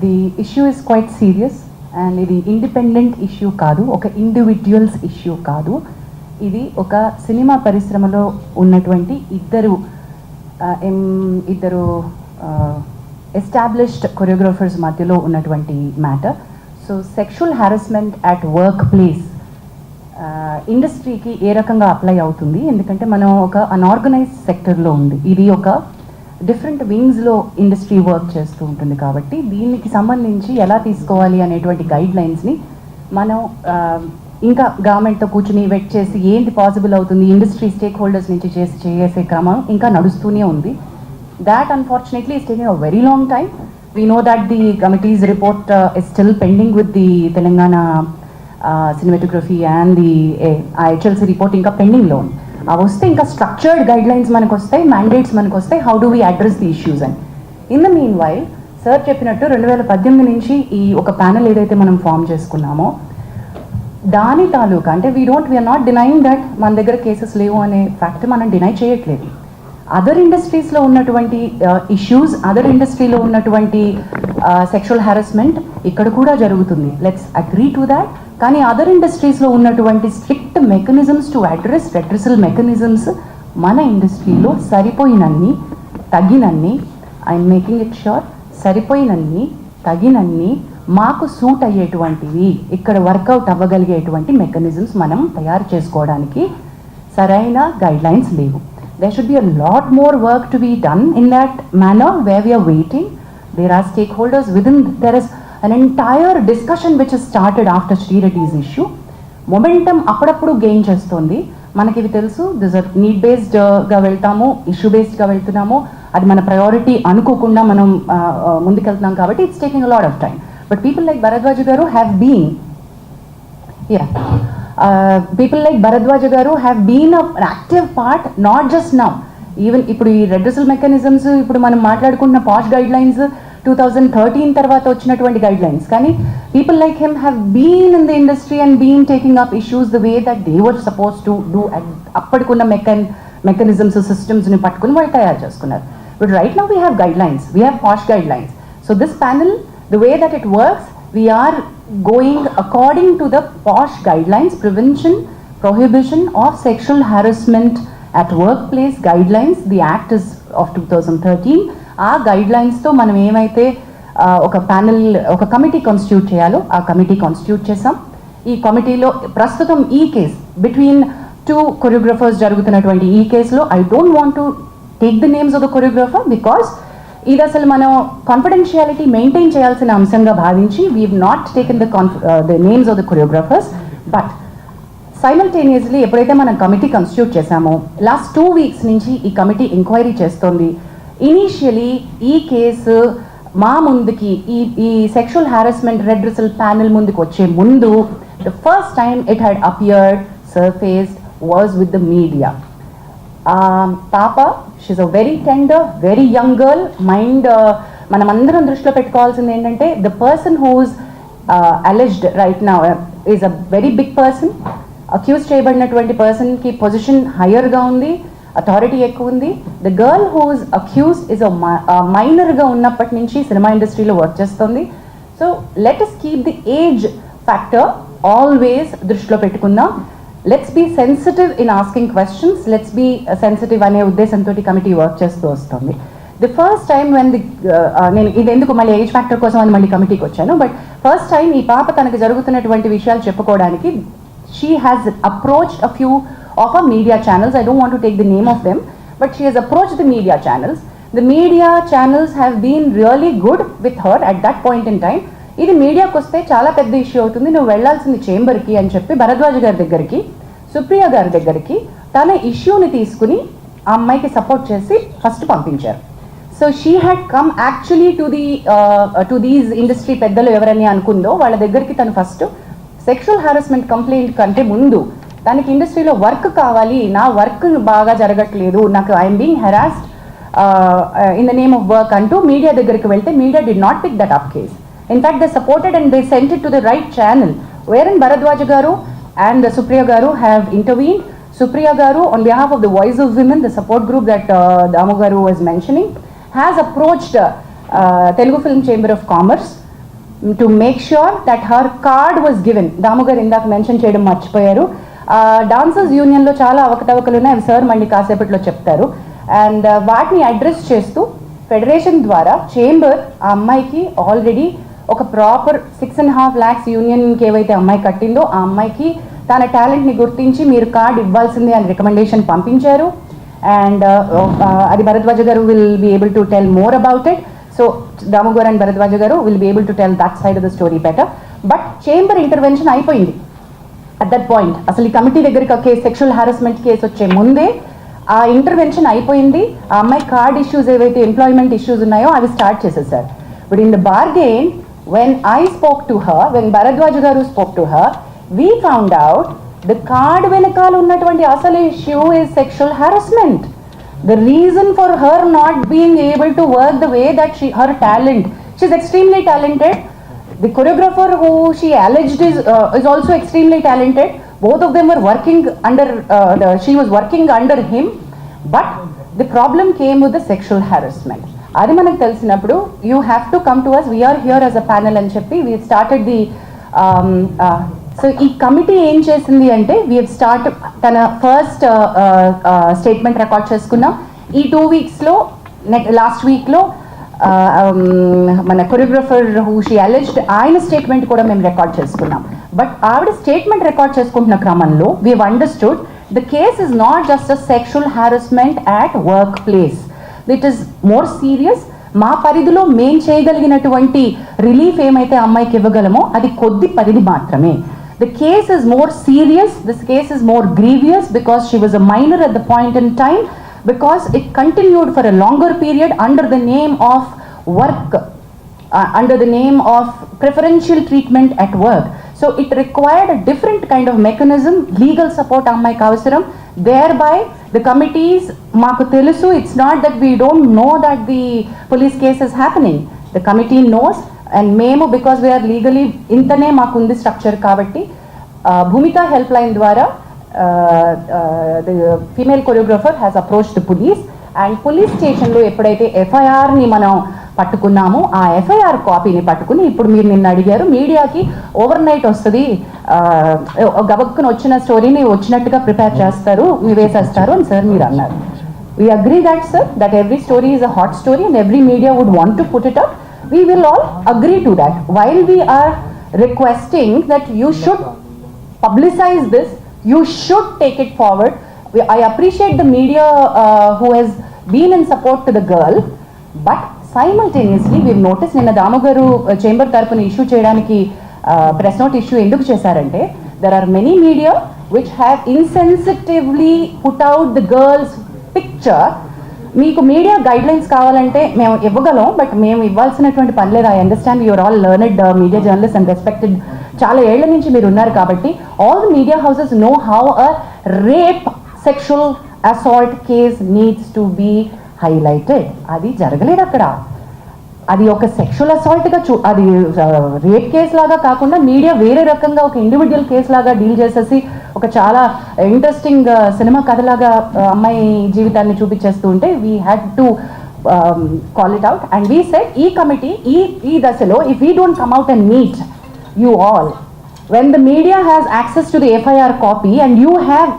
The issue is quite serious and ఇది independent issue కాదు, ఒక ఇండివిజువల్స్ ఇష్యూ కాదు. ఇది ఒక సినిమా పరిశ్రమలో ఉన్నటువంటి ఇద్దరు ఎస్టాబ్లిష్డ్ కొరియోగ్రాఫర్స్ మధ్యలో ఉన్నటువంటి matter. So sexual harassment at work place ఇండస్ట్రీకి ఏ రకంగా అప్లై అవుతుంది, ఎందుకంటే మనం ఒక అన్ఆర్గనైజ్డ్ సెక్టర్లో ఉంది, ఇది ఒక డిఫరెంట్ వింగ్స్లో ఇండస్ట్రీ వర్క్ చేస్తూ ఉంటుంది. కాబట్టి దీనికి సంబంధించి ఎలా తీసుకోవాలి అనేటువంటి గైడ్ లైన్స్ని మనం ఇంకా గవర్నమెంట్తో కూర్చుని వెట్ చేసి ఏంటి పాసిబుల్ అవుతుంది, ఇండస్ట్రీ స్టేక్ హోల్డర్స్ నుంచి చేసే క్రమం ఇంకా నడుస్తూనే ఉంది. That unfortunately is taking a very long time. We know that the committees report is still pending with the Telangana cinematography and the HLC report ఇంకా పెండింగ్లో ఉంది. అవి వస్తే ఇంకా స్ట్రక్చర్డ్ గైడ్ లైన్స్ మనకు వస్తాయి, మ్యాండేట్స్ మనకు వస్తాయి, how do we address the issues అని. In the meanwhile sir చెప్పినట్టు 2018 నుంచి ఈ ఒక ప్యానెల్ ఏదైతే మనం ఫామ్ చేసుకున్నామో దాని తాలూకా అంటే వీఆర్ నాట్ డినైయింగ్ దట్ మన దగ్గర కేసెస్ లేవు అనే ఫ్యాక్ట్ మనం డినై చేయట్లేదు. అదర్ ఇండస్ట్రీస్లో ఉన్నటువంటి ఇష్యూస్, అదర్ ఇండస్ట్రీలో ఉన్నటువంటి సెక్షువల్ హారాస్మెంట్ ఇక్కడ కూడా జరుగుతుంది, లెట్స్ అగ్రీ టు దాట్. కానీ అదర్ ఇండస్ట్రీస్లో ఉన్నటువంటి strict mechanisms to address redressal mechanisms మన ఇండస్ట్రీలో సరిపోయినన్ని తగినన్ని, ఐఎమ్ మేకింగ్ ఇట్ ష్యూర్, సరిపోయినన్ని తగినన్ని మాకు సూట్ అయ్యేటువంటివి ఇక్కడ వర్కౌట్ అవ్వగలిగేటువంటి మెకానిజమ్స్ మనం తయారు చేసుకోవడానికి సరైన గైడ్ లైన్స్ లేవు. There should be a lot more work to be done in that manner where we are waiting. There are stakeholders within, there is an entire discussion which has started after Sri Reddy's issue. Momentum అప్పుడప్పుడు gain చేస్తుంది. మనకి ఇవి తెలుసు, this are need బేస్డ్గా వెళ్తాము, issue బేస్డ్గా వెళ్తున్నాము, అది మన priority అనుకోకుండా మనం ముందుకెళ్తున్నాం కాబట్టి it's taking a lot of time. But people like Bharadwaj గారు have been people like Bharadwaj garu have been an active part, not just now, even ఇప్పుడు ఈ రెడ్రెసల్ మెకానిజమ్స్ ఇప్పుడు మనం మాట్లాడుకున్న పాష్ గైడ్ లైన్స్ 2013 తర్వాత వచ్చినటువంటి గైడ్ లైన్స్, కానీ people like him have been in the industry and been taking up issues the way that they were supposed to do. అప్పటికున్న mechanisms సిస్టమ్స్ని పట్టుకుని వాళ్ళు తయారు చేసుకున్నారు. But right now we have guidelines, we have posh guidelines. So this panel, the way that it works, we are going according to the POSH guidelines, prevention, prohibition of sexual harassment at workplace guidelines. The act is of 2013. ఆ గైడ్లైన్స్తో మనం ఏమైతే ఒక panel, ఒక committee constitute చేయాలో ఆ committee constitute చేసాం. ఈ కమిటీలో ప్రస్తుతం ఈ కేస్ బిట్వీన్ 2 కొరియోగ్రాఫర్స్ జరుగుతున్నటువంటి ఈ కేసులో I don't want to take the names of the choreographer because ఇది అసలు మనం కాన్ఫిడెన్షియాలిటీ మెయింటైన్ చేయాల్సిన అంశంగా భావించి we have not taken the names of the choreographers. But simultaneously ఎప్పుడైతే మనం కమిటీ కాన్స్టిట్యూట్ చేశామో లాస్ట్ 2 weeks నుంచి ఈ కమిటీ ఎంక్వైరీ చేస్తోంది. ఇనీషియలీ ఈ కేసు మా ముందుకి ఈ సెక్షువల్ హారాస్మెంట్ రెడ్రెసల్ ప్యానెల్ ముందుకు వచ్చే ముందు the first time it had appeared, surfaced was with the media. పాప, she's a very tender, very young girl. Mind మనమందరం దృష్టిలో పెట్టుకోవాల్సింది ఏంటంటే the person whose alleged right now is a very big person. Accused చేయబడినటువంటి పర్సన్కి position హయ్యర్గా ఉంది, authority ఎక్కువ ఉంది. The girl whose accused is a మైనర్గా ఉన్నప్పటి నుంచి సినిమా ఇండస్ట్రీలో వర్క్ చేస్తుంది. So let us keep the age factor always దృష్టిలో పెట్టుకుందాం. Let's be sensitive in asking questions, let's be sensitive అనే ఉద్దేశంతో కమిటీ వర్క్ చేస్తూ వస్తుంది. ది ఫస్ట్ టైం వెన్ నేను ఇది ఎందుకు మళ్ళీ ఏజ్ ఫ్యాక్టర్ కోసం అని మళ్ళీ కమిటీకి వచ్చాను, బట్ ఫస్ట్ టైం ఈ పాప తనకు జరుగుతున్నటువంటి విషయాలు చెప్పుకోవడానికి she has approached a few of our media channels. I don't want to take the name of them, but she has approached the media channels. The media channels have been really good with her at that point in time. ఇది మీడియాకి వస్తే చాలా పెద్ద issue అవుతుంది, నువ్వు వెళ్లాల్సింది చేంబర్కి అని చెప్పి భరద్వాజ్ గారి దగ్గరికి, సుప్రియ గారి దగ్గరికి తన ఇష్యూని తీసుకుని ఆ అమ్మాయికి సపోర్ట్ చేసి ఫస్ట్ పంపించారు. So she had come actually to these industry పెద్దలు ఎవరని అనుకుందో వాళ్ళ దగ్గరికి తను ఫస్ట్ సెక్షువల్ హారాస్మెంట్ కంప్లైంట్ కంటే ముందు తనకి ఇండస్ట్రీలో వర్క్ కావాలి, నా వర్క్ బాగా జరగట్లేదు, నాకు I'm being harassed in the name of work అంటూ మీడియా దగ్గరికి వెళ్తే media did not pick that up case. In fact they supported and they sent it to the right channel where Bharadwaj garu and Supriya garu have intervened. Supriya garu, on behalf of the Voice of Women, the support group that Damu garu was mentioning, has approached Telugu Film Chamber of Commerce to make sure that her card was given. Damu గారు ఇందాక mention చేయడం మర్చిపోయారు. Dancers యూనియన్లో చాలా అవకతవకలు ఉన్నాయి, అవి sir మళ్ళీ కాసేపట్లో చెప్తారు. అండ్ వాటిని అడ్రస్ చేస్తూ ఫెడరేషన్ ద్వారా చేంబర్ ఆ అమ్మాయికి ఆల్రెడీ ఒక ప్రాపర్ 6.5 lakhs యూనియన్కి ఏవైతే అమ్మాయి కట్టిందో ఆ అమ్మాయికి తన టాలెంట్ని గుర్తించి మీరు కార్డ్ ఇవ్వాల్సిందే అని రికమెండేషన్ పంపించారు. అండ్ అది భరద్వాజ గారు will be able to tell more about it. So Damu గారు అండ్ భరద్వాజ గారు will be able to tell that side of the story better. But chamber intervention అయిపోయింది అట్ దట్ పాయింట్. అసలు ఈ కమిటీ దగ్గరికి ఒక సెక్షువల్ హారాస్మెంట్ కేసు వచ్చే ముందే ఆ ఇంటర్వెన్షన్ అయిపోయింది. ఆ అమ్మాయి కార్డ్ ఇష్యూస్ ఏవైతే ఎంప్లాయ్మెంట్ ఇష్యూస్ ఉన్నాయో అవి స్టార్ట్ చేసేసారు. But in the bargain when I spoke to her, when Bharadwaj garu spoke to her, we found out the card venakal unnatuvanti asalu issue is sexual harassment. The reason for her not being able to work the way that her talent, she's extremely talented. The choreographer who she alleged is also extremely talented. Both of them were working under she was working under him, but the problem came with the sexual harassment. అది మనకు తెలిసినప్పుడు you have to come to us, we're here as a panel అని చెప్పి we started the. So ఈ committee ఏం చేసింది అంటే we start తన ఫస్ట్ స్టేట్మెంట్ రికార్డ్ చేసుకున్నాం. ఈ 2 weeksలో లాస్ట్ వీక్లో మన కొరియోగ్రఫర్ హూ షీ అలెజ్డ్ ఆయన స్టేట్మెంట్ కూడా మేము రికార్డ్ చేసుకున్నాం. బట్ ఆవిడ స్టేట్మెంట్ రికార్డ్ చేసుకుంటున్న క్రమంలో we have understood the case is not just a sexual harassment at workplace. It is more serious. మా పరిధిలో మేం చేయగలిగినటువంటి రిలీఫ్ ఏమైతే అమ్మాయికి ఇవ్వగలమో అది కొద్ది పరిధి మాత్రమే. The case is more serious, this case is more grievous because she was a minor at the point in time, because it continued for a longer period under the name of work, under the name of preferential treatment at work. So it required a different kind of mechanism, legal support ammaiki avasaram. Thereby the committees maaku telusu, it's not that we don't know that the police case is happening. The committee knows, and memo because we are legally intane maaku undi structure kabatti bhumika helpline dwara the female choreographer has approached the police, and police station lo eppudaithe FIR ni manam పట్టుకున్నాము ఆ FIR కాపీని పట్టుకుని ఇప్పుడు మీరు నిన్న అడిగారు మీడియాకి over night వస్తుంది, గబక్కుని వచ్చిన స్టోరీని వచ్చినట్టుగా ప్రిపేర్ చేస్తారు, వేసేస్తారు అని సార్ మీరు అన్నారు. We agree that sir, that every story is a hot story and every media would want to put it up. We will all agree to that. While we are requesting that you should publicize this, you should take it forward. I appreciate the media who has been in support to the girl, but simultaneously we've noticed నిన్న దాము గారు chamber తరపున issue చేయడానికి press note issue ఎందుకు చేశారంటే there are many media which have insensitively put out the girl's picture. మీకు media guidelines కావాలంటే మేము ఇవ్వగలం, బట్ మేము ఇవ్వాల్సినటువంటి పని లేదు. I understand you're all learned media journalist and respected, చాలా ఏళ్ల నుంచి మీరు ఉన్నారు కాబట్టి all the media houses know how a rape sexual assault case needs to be highlighted. అది జరగలేదు అక్కడ, అది ఒక సెక్షువల్ అసాల్ట్గా అది రేప్ కేసు లాగా కాకుండా మీడియా వేరే రకంగా ఒక ఇండివిజువల్ కేసు లాగా డీల్ చేసేసి ఒక చాలా ఇంట్రెస్టింగ్ సినిమా కథలాగా అమ్మాయి జీవితాన్ని చూపించేస్తూ ఉంటే we had to call it out and we said ఈ కమిటీ ఈ దశలో if we don't come out and meet you all, when the media has access to the FIR copy and you have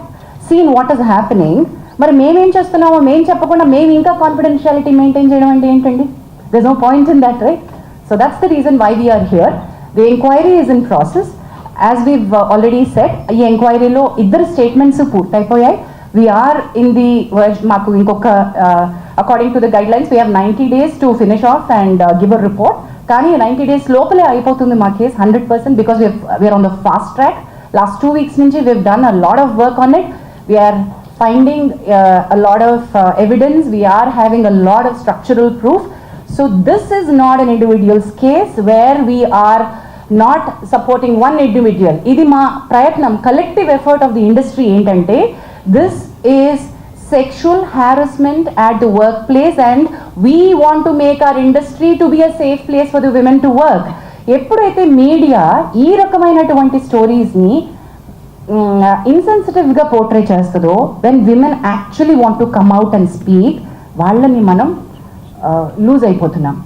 seen what is happening, మరి మేమేం చేస్తున్నామో మేము చెప్పకుండా మేము ఇంకా కాన్ఫిడెన్షియాలిటీ మెయింటైన్ చేయడం అంటే ఏంటండి? there's no point in that, right? So that's the reason why we are here. The inquiry is in process. As we've already said, ఈ ఎంక్వైరీలో ఇద్దరు statements పూర్తయిపోయాయి. we are in the మాకు ఇంకొక according to the guidelines we have 90 days to finish off and give a report. కానీ 90 days లోపలే అయిపోతుంది మా case 100% because we are on the fast track. Last 2 weeks నుంచి we've done a lot of work on it. We are finding a lot of evidence. We are having a lot of structural proof. So this is not an individual's case where we are not supporting one individual. ఇది మా ప్రయత్నం, collective effort of the industry ఏంటంటే this is sexual harassment at the workplace and we want to make our industry to be a safe place for the women to work. ఎప్పుడైతే media ఈ రకమైనటువంటి స్టోరీస్ని ఇన్సెన్సిటివ్గా portray చేస్తుందో when women actually want to come out and speak, వాళ్ళని మనం loose అయిపోతున్నాం.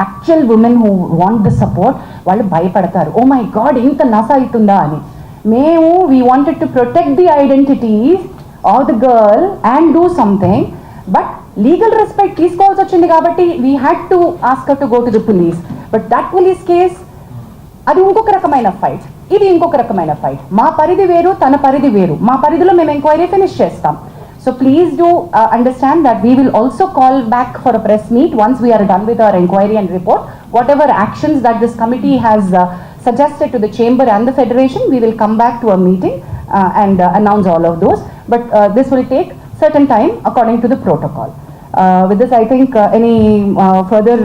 actual women who want the support, వాళ్ళు భయపడతారు. Oh my God ఇంత నస అవుతుందా అని. మేము we wanted to protect the identities of the girl and do something, but legal respect తీసుకోవాల్సి వచ్చింది కాబట్టి we had to ask to go to the police. But that police case అది ఇంకొక రకమైన ఫైట్, ఇది ఇంకొక రకమైన ఫైట్. మా పరిధి వేరు, తన పరిధి వేరు. మా పరిధిలో మేము ఎంక్వైరీ ఫినిష్ చేస్తాం. So please do understand that we will also call back for a press meet once we are done with our inquiry and report. Whatever actions that this committee has suggested to the chamber and the federation, we will come back to a meeting and announce all of those. But this will take certain time according to the protocol. With this, I think any further